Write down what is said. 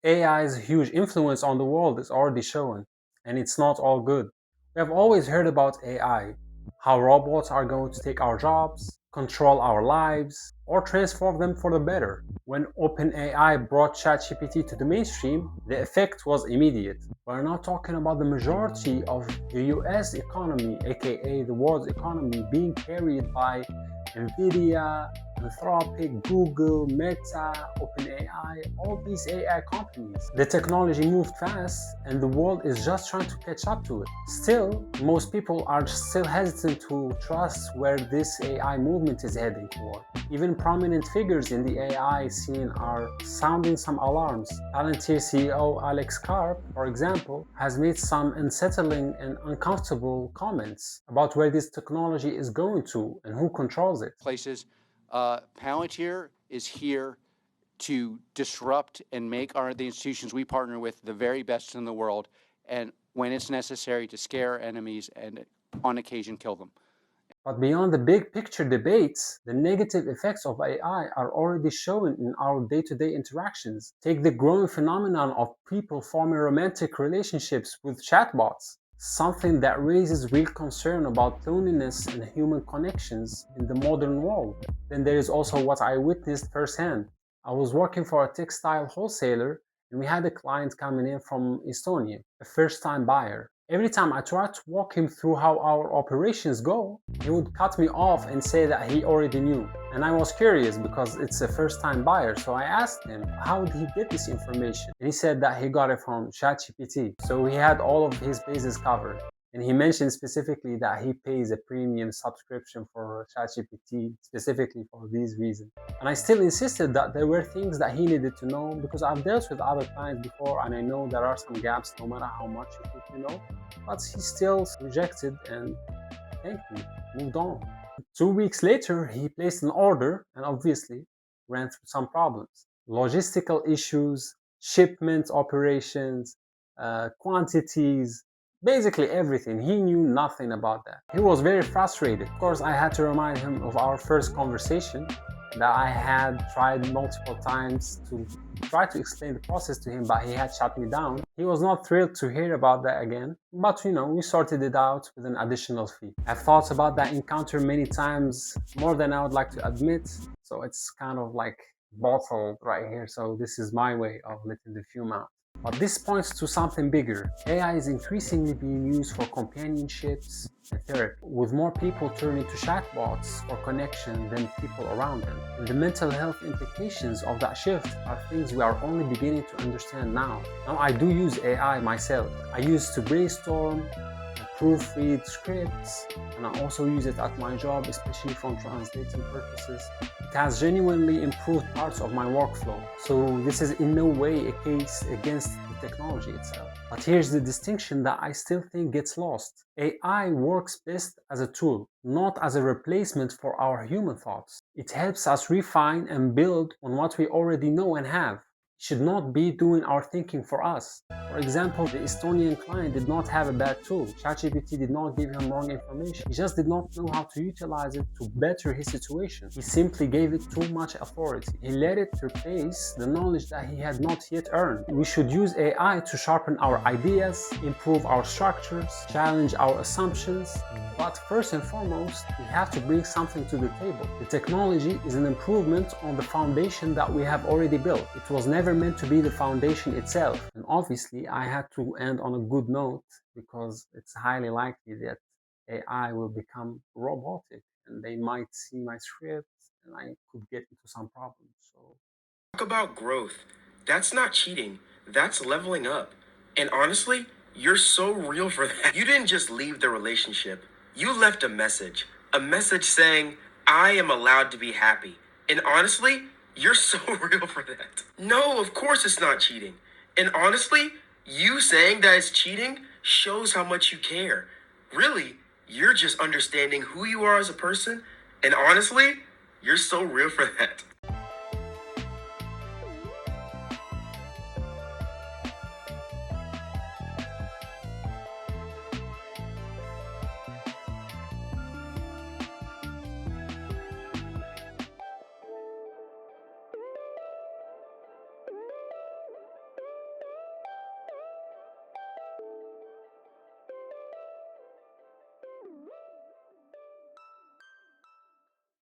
AI's huge influence on the world is already shown, and it's not all good. We have always heard about AI, how robots are going to take our jobs, control our lives, or transform them for the better. When OpenAI brought ChatGPT to the mainstream, the effect was immediate. We're not talking about the majority of the US economy, aka the world's economy, being carried by Nvidia, Anthropic, Google, Meta, OpenAI, all these AI companies. The technology moved fast and the world is just trying to catch up to it. Still, most people are still hesitant to trust where this AI movement is heading toward. Even prominent figures in the AI scene are sounding some alarms. Palantir CEO Alex Karp, for example, has made some unsettling and uncomfortable comments about where this technology is going to and who controls it. Places. Palantir is here to disrupt and make the institutions we partner with the very best in the world, and when it's necessary, to scare enemies and on occasion kill them. But beyond the big picture debates, the negative effects of AI are already shown in our day-to-day interactions. Take the growing phenomenon of people forming romantic relationships with chatbots, something that raises real concern about loneliness and human connections in the modern world. Then there is also what I witnessed firsthand. I was working for a textile wholesaler and we had a client coming in from Estonia, a first-time buyer. Every time I tried to walk him through how our operations go, he would cut me off and say that he already knew. And I was curious because it's a first time buyer, so I asked him how did he get this information? And he said that he got it from ChatGPT. So he had all of his bases covered. And he mentioned specifically that he pays a premium subscription for ChatGPT specifically for these reasons. And I still insisted that there were things that he needed to know because I've dealt with other clients before and I know there are some gaps no matter how much you think you know. But he still rejected and thanked me, moved on. 2 weeks later, he placed an order and obviously ran through some problems. Logistical issues, shipment operations, quantities, basically everything. He knew nothing about that. He was very frustrated. Of course, I had to remind him of our first conversation that I had tried multiple times to try to explain the process to him, but he had shut me down. He was not thrilled to hear about that again, but we sorted it out with an additional fee. I've thought about that encounter many times, more than I would like to admit, so it's kind of like bottled right here, so this is my way of letting the fume out. But this points to something bigger. AI is increasingly being used for companionships and therapy, with more people turning to chatbots for connection than people around them. And the mental health implications of that shift are things we are only beginning to understand now. Now, I do use AI myself. I use to brainstorm, proofread scripts, and I also use it at my job, especially for translating purposes. It has genuinely improved parts of my workflow, so this is in no way a case against the technology itself. But here's the distinction that I still think gets lost. AI works best as a tool, not as a replacement for our human thoughts. It helps us refine and build on what we already know and have. Should not be doing our thinking for us. For example, the Estonian client did not have a bad tool. ChatGPT did not give him wrong information. He just did not know how to utilize it to better his situation. He simply gave it too much authority. He let it replace the knowledge that he had not yet earned. We should use AI to sharpen our ideas, improve our structures, challenge our assumptions, but first and foremost, we have to bring something to the table. The technology is an improvement on the foundation that we have already built. It was never meant to be the foundation itself. And obviously, I had to end on a good note because it's highly likely that AI will become robotic and they might see my script and I could get into some problems. So Talk about growth. That's not cheating. That's leveling up. And honestly, you're so real for that. You didn't just leave the relationship. You left a message saying, I am allowed to be happy. And honestly, you're so real for that. No, of course it's not cheating. And honestly, you saying that it's cheating shows how much you care. Really, you're just understanding who you are as a person. And honestly, you're so real for that.